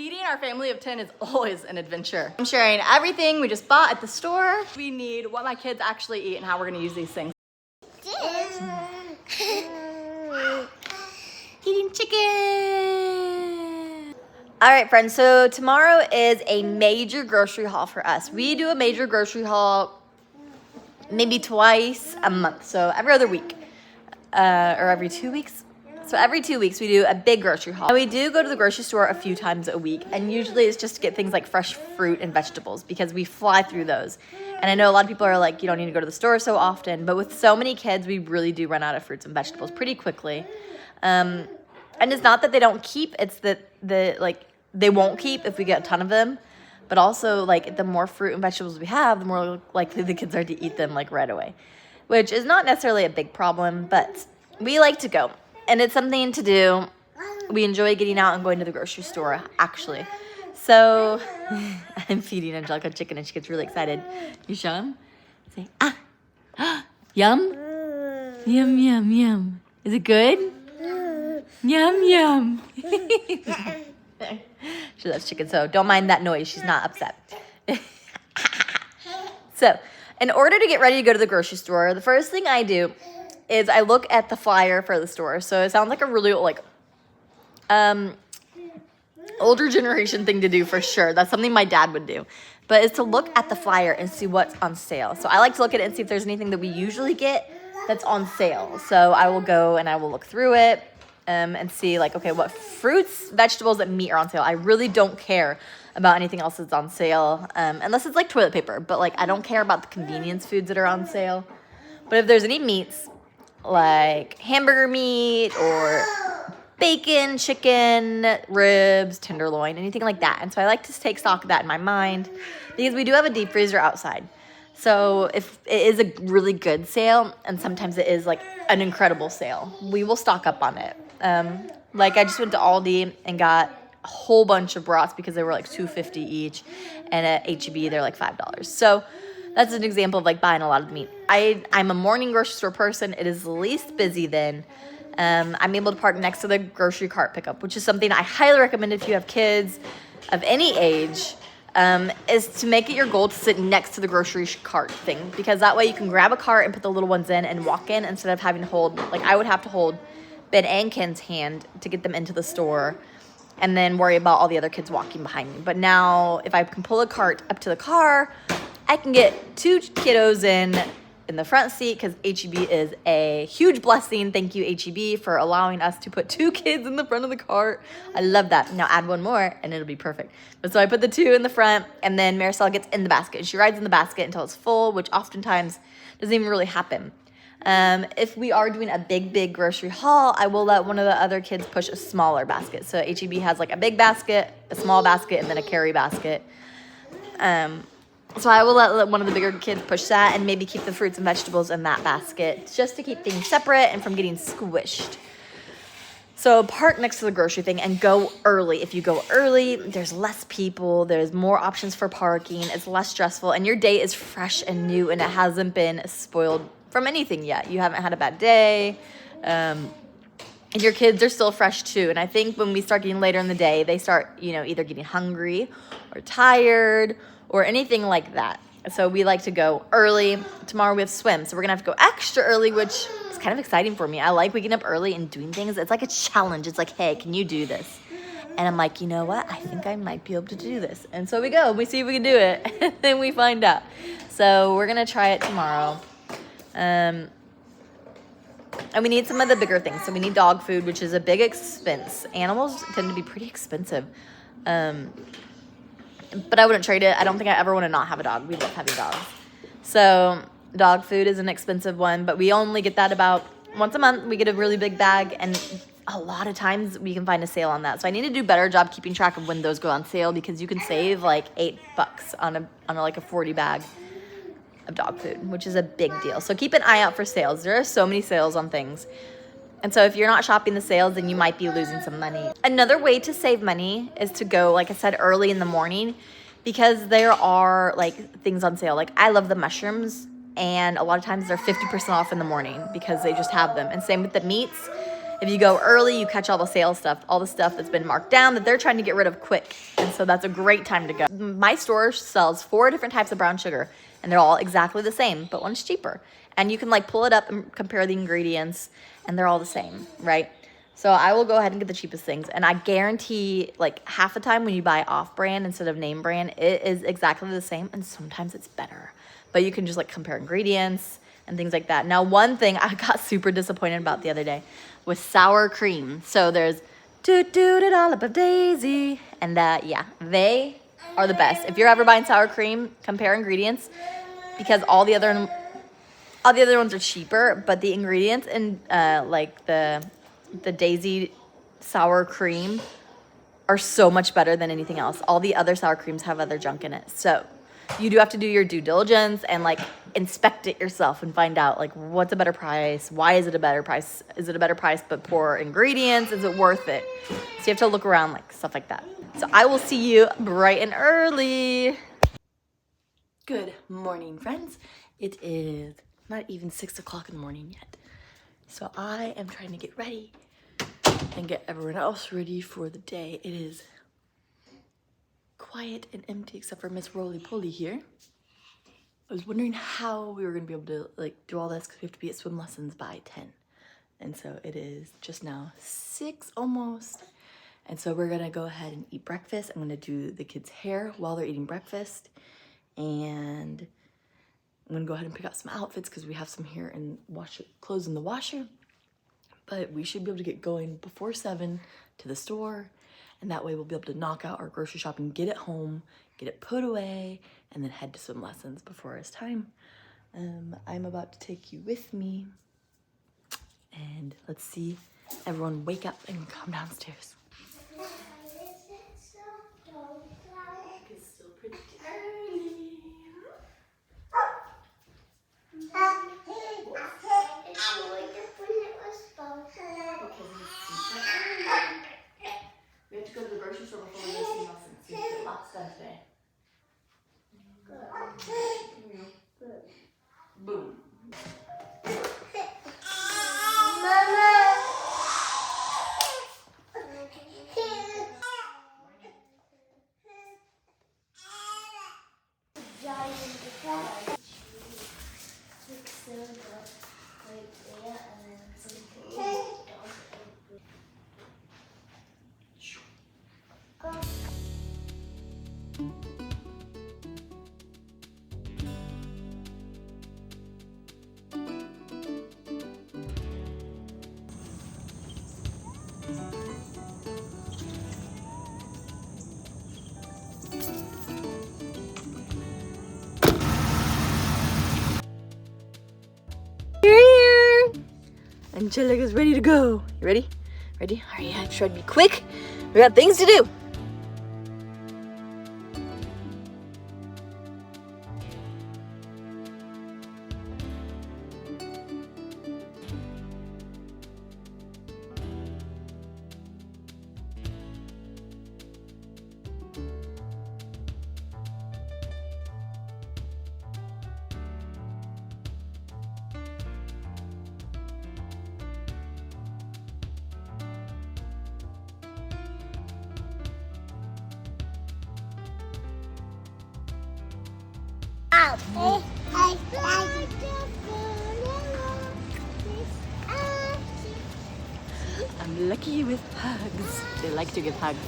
Feeding our family of 10 is always an adventure. I'm sharing everything we just bought at the store. We need what my kids actually eat and how we're gonna use these things. Eating chicken. All right, friends, so tomorrow is a major grocery haul for us. We do a major grocery haul maybe twice a month, so every other week, or every 2 weeks. So every 2 weeks we do a big grocery haul. And we do go to the grocery store a few times a week, and usually it's just to get things like fresh fruit and vegetables because we fly through those. And I know a lot of people are like, you don't need to go to the store so often, but with so many kids, we really do run out of fruits and vegetables pretty quickly. And it's not that they don't keep, it's that they won't keep if we get a ton of them. But also, like, the more fruit and vegetables we have, the more likely the kids are to eat them, like, right away. Which is not necessarily a big problem, but we like to go. And it's something to do. We enjoy getting out and going to the grocery store, actually. So, I'm feeding Angelica chicken, and she gets really excited. You show him? Say, ah. Yum? Yum, yum, yum. Is it good? Yum, yum. She loves chicken, so don't mind that noise. She's not upset. So, in order to get ready to go to the grocery store, the first thing I do is I look at the flyer for the store. So it sounds like a really older generation thing to do for sure. That's something my dad would do. But it's to look at the flyer and see what's on sale. So I like to look at it and see if there's anything that we usually get that's on sale. So I will go and I will look through it. And see, like, okay, what fruits, vegetables, and meat are on sale. I really don't care about anything else that's on sale, unless it's like toilet paper. But, like, I don't care about the convenience foods that are on sale. But if there's any meats, like hamburger meat or bacon, chicken, ribs, tenderloin, anything like that. And so I like to take stock of that in my mind because we do have a deep freezer outside. So if it is a really good sale, and sometimes it is like an incredible sale, we will stock up on it. Like I just went to Aldi and got a whole bunch of brats because they were like $2.50 each, and at H-E-B they're like $5. So that's an example of like buying a lot of meat. I'm a morning grocery store person. It is the least busy then. I'm able to park next to the grocery cart pickup, which is something I highly recommend if you have kids of any age. Is to make it your goal to sit next to the grocery cart thing, because that way you can grab a cart and put the little ones in and walk in instead of having to hold, like I would have to hold Ben and Ken's hand to get them into the store and then worry about all the other kids walking behind me. But now if I can pull a cart up to the car, I can get 2 kiddos in the front seat because H-E-B is a huge blessing. Thank you, H-E-B, for allowing us to put 2 kids in the front of the cart. I love that. Now add 1 more and it'll be perfect. But so I put the 2 in the front, and then Marisol gets in the basket. She rides in the basket until it's full, which oftentimes doesn't even really happen. If we are doing a big grocery haul, I will let one of the other kids push a smaller basket. So H-E-B has like a big basket, a small basket, and then a carry basket. So I will let one of the bigger kids push that and maybe keep the fruits and vegetables in that basket just to keep things separate and from getting squished. So park next to the grocery thing and go early. If you go early, there's less people, there's more options for parking, it's less stressful, and your day is fresh and new and it hasn't been spoiled from anything yet. You haven't had a bad day. And your kids are still fresh too. And I think when we start getting later in the day, they start, either getting hungry or tired or anything like that. So we like to go early. Tomorrow we have swim, so we're gonna have to go extra early, which is kind of exciting for me. I like waking up early and doing things. It's like a challenge. It's like, hey, can you do this? And I'm like, you know what? I think I might be able to do this. And so we go, we see if we can do it, and then we find out. So we're gonna try it tomorrow. And we need some of the bigger things. So we need dog food, which is a big expense. Animals tend to be pretty expensive. But I wouldn't trade it. I don't think I ever want to not have a dog. We love having dogs. So dog food is an expensive one, but we only get that about once a month. We get a really big bag, and a lot of times we can find a sale on that. So I need to do a better job keeping track of when those go on sale, because you can save like $8 on like a 40 bag of dog food, which is a big deal. So keep an eye out for sales. There are so many sales on things. And so if you're not shopping the sales, then you might be losing some money. Another way to save money is to go, like I said, early in the morning, because there are like things on sale. Like I love the mushrooms, and a lot of times they're 50% off in the morning because they just have them. And same with the meats If you go early, you catch all the sale stuff, all the stuff that's been marked down that they're trying to get rid of quick. And so that's a great time to go. My store sells 4 different types of brown sugar, and they're all exactly the same, but one's cheaper. And you can like pull it up and compare the ingredients, and they're all the same, right? So I will go ahead and get the cheapest things. And I guarantee like half the time when you buy off-brand instead of name brand, it is exactly the same, and sometimes it's better. But you can just like compare ingredients and things like that. Now, one thing I got super disappointed about the other day was sour cream. So there's dollop of Daisy, and yeah, they are the best. If you're ever buying sour cream, compare ingredients, because all the other ones are cheaper, but the ingredients in like the Daisy sour cream are so much better than anything else. All the other sour creams have other junk in it. So you do have to do your due diligence and like inspect it yourself and find out like what's a better price. Why is it a better price? Is it a better price but poor ingredients? Is it worth it? So you have to look around, like stuff like that. So I will see you bright and early. Good morning, friends. It is not even 6 o'clock in the morning yet. So I am trying to get ready and get everyone else ready for the day. It is quiet and empty except for Miss Roly-Poly here. I was wondering how we were gonna be able to like do all this because we have to be at swim lessons by 10. And so it is just now 6 almost. And so we're gonna go ahead and eat breakfast. I'm gonna do the kids' hair while they're eating breakfast. And I'm gonna go ahead and pick out some outfits because we have some here and clothes in the washer. But we should be able to get going before 7 to the store. And that way we'll be able to knock out our grocery shopping, get it home, get it put away, and then head to swim lessons before it's time. I'm about to take you with me. And let's see everyone wake up and come downstairs. It's still pretty early. We have to go to the grocery store before we go see lessons. So we get lots done today. Boom. You're here! Angelica's ready to go. You ready? Ready? All right, yeah, try to be quick. We got things to do. I'm lucky with hugs. They like to give hugs.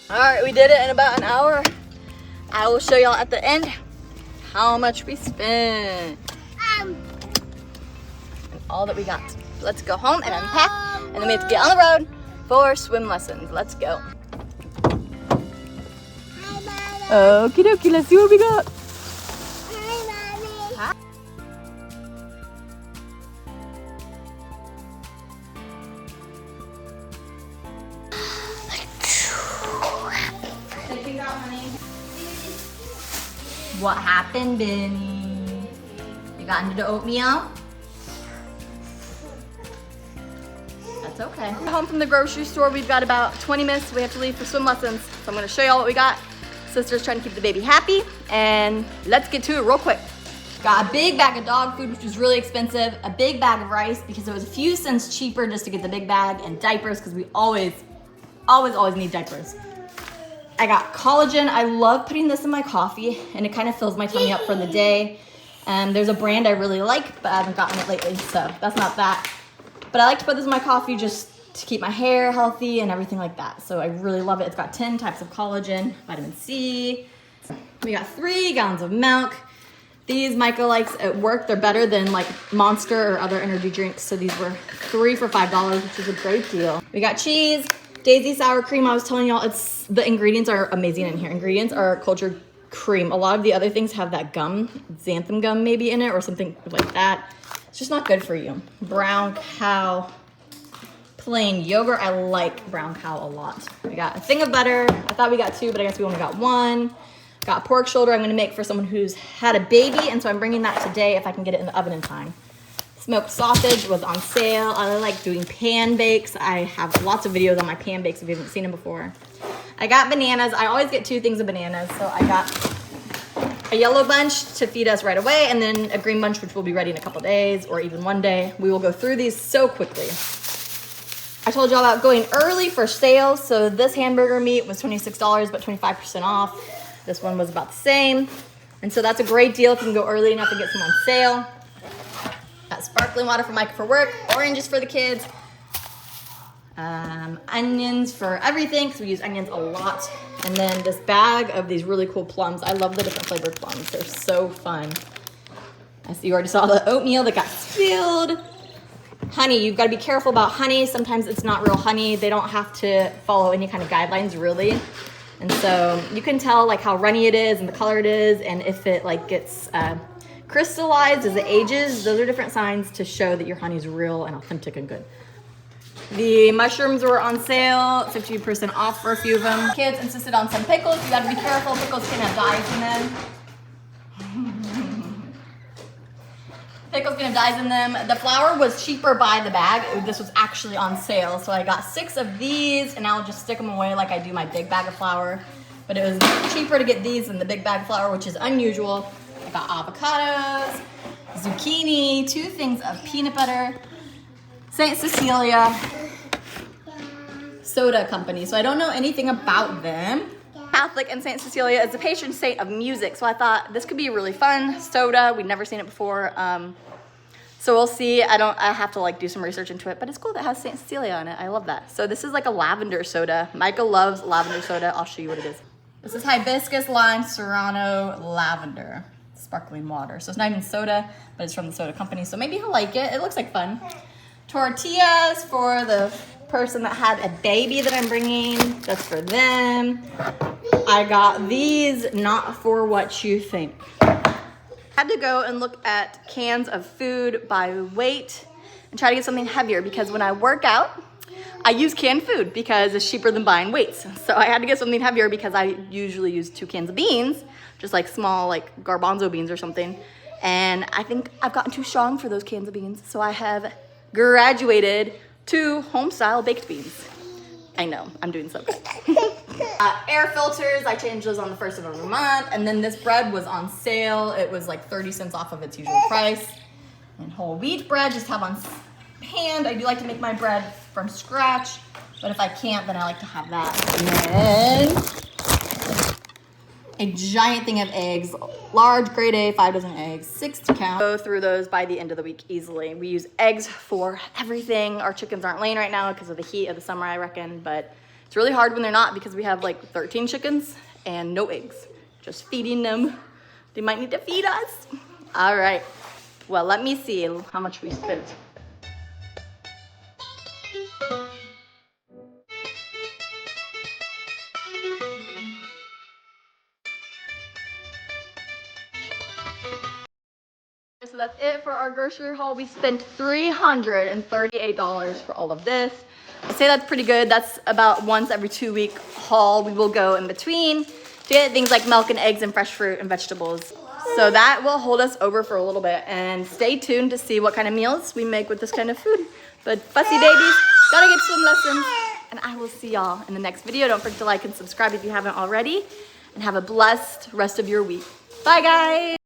All right, we did it in about an hour. I will show y'all at the end how much we spent. And all that we got. Let's go home and unpack, and then we have to get on the road for swim lessons. Let's go. Okie dokie, let's see what we got. Hi, Mommy. What happened, Benny? You got into the oatmeal? That's okay. Home from the grocery store. We've got about 20 minutes. We have to leave for swim lessons. So I'm gonna show y'all what we got. Sister's trying to keep the baby happy, and let's get to it real quick. Got a big bag of dog food, which was really expensive. A big bag of rice because it was a few cents cheaper just to get the big bag, and diapers because we always need diapers. I got collagen. I love putting this in my coffee, and it kind of fills my tummy up for the day. There's a brand I really like, but I haven't gotten it lately, so that's not that. But I like to put this in my coffee just to keep my hair healthy and everything like that. So I really love it. It's got 10 types of collagen, vitamin C. We got 3 gallons of milk. These Micah likes at work. They're better than like Monster or other energy drinks. So these were 3 for $5, which is a great deal. We got cheese, Daisy sour cream. I was telling y'all, the ingredients are amazing in here. Ingredients are cultured cream. A lot of the other things have that gum, xanthan gum maybe in it or something like that. It's just not good for you. Brown cow plain yogurt. I like brown cow a lot. We got a thing of butter. I thought we got 2, but I guess we only got 1. Got pork shoulder. I'm gonna make for someone who's had a baby, and so I'm bringing that today if I can get it in the oven in time. Smoked sausage was on sale. I like doing pan bakes. I have lots of videos on my pan bakes if you haven't seen them before. I got bananas. I always get 2 things of bananas, so I got a yellow bunch to feed us right away, and then a green bunch, which will be ready in a couple days or even one day. We will go through these so quickly. I told y'all about going early for sales. So this hamburger meat was $26, but 25% off. This one was about the same. And so that's a great deal if you can go early enough to get some on sale. Got sparkling water for Mike for work, oranges for the kids, onions for everything, because we use onions a lot. And then this bag of these really cool plums. I love the different flavored plums. They're so fun. I see you already saw the oatmeal that got spilled. Honey, you've got to be careful about honey. Sometimes it's not real honey. They don't have to follow any kind of guidelines really. And so you can tell like how runny it is and the color it is, and if it like gets crystallized as it ages. Those are different signs to show that your honey is real and authentic and good. The mushrooms were on sale, 50% off for a few of them. Kids insisted on some pickles. You got to be careful. Pickles can have dyes in them. Pickles can have dyes in them. The flour was cheaper by the bag. This was actually on sale. So I got 6 of these, and I'll just stick them away like I do my big bag of flour. But it was cheaper to get these than the big bag of flour, which is unusual. I got avocados, zucchini, 2 things of peanut butter, St. Cecilia Soda Company. So I don't know anything about them. Catholic, and St. Cecilia is the patron saint of music. So I thought this could be really fun. Soda, we'd never seen it before. So we'll see. I have to like do some research into it, but it's cool that it has St. Cecilia on it. I love that. So this is like a lavender soda. Micah loves lavender soda. I'll show you what it is. This is hibiscus, lime, serrano, lavender, sparkling water. So it's not even soda, but it's from the soda company. So maybe he'll like it. It looks like fun. Tortillas for the person that had a baby that I'm bringing. That's for them. I got these, not for what you think. Had to go and look at cans of food by weight and try to get something heavier, because when I work out, I use canned food because it's cheaper than buying weights. So I had to get something heavier because I usually use 2 cans of beans, just like small like garbanzo beans or something. And I think I've gotten too strong for those cans of beans. So I have graduated to home style baked beans. I know, I'm doing so good. Air filters, I change those on the 1st of every month. And then this bread was on sale. It was like 30 cents off of its usual price. And whole wheat bread, just have on hand. I do like to make my bread from scratch, but if I can't, then I like to have that. And then a giant thing of eggs, large grade A, 5 dozen eggs, 6 to count. Go through those by the end of the week easily. We use eggs for everything. Our chickens aren't laying right now because of the heat of the summer, I reckon, but it's really hard when they're not because we have like 13 chickens and no eggs. Just feeding them They might need to feed us. All right. Well, let me see how much we spent. So that's it for our grocery haul. We spent $338 for all of this. I say that's pretty good. That's about once every 2 week haul. We will go in between to get things like milk and eggs and fresh fruit and vegetables. So that will hold us over for a little bit, and stay tuned to see what kind of meals we make with this kind of food. But fussy babies, gotta get swim lessons, and I will see y'all in the next video. Don't forget to like and subscribe if you haven't already, and have a blessed rest of your week. Bye guys.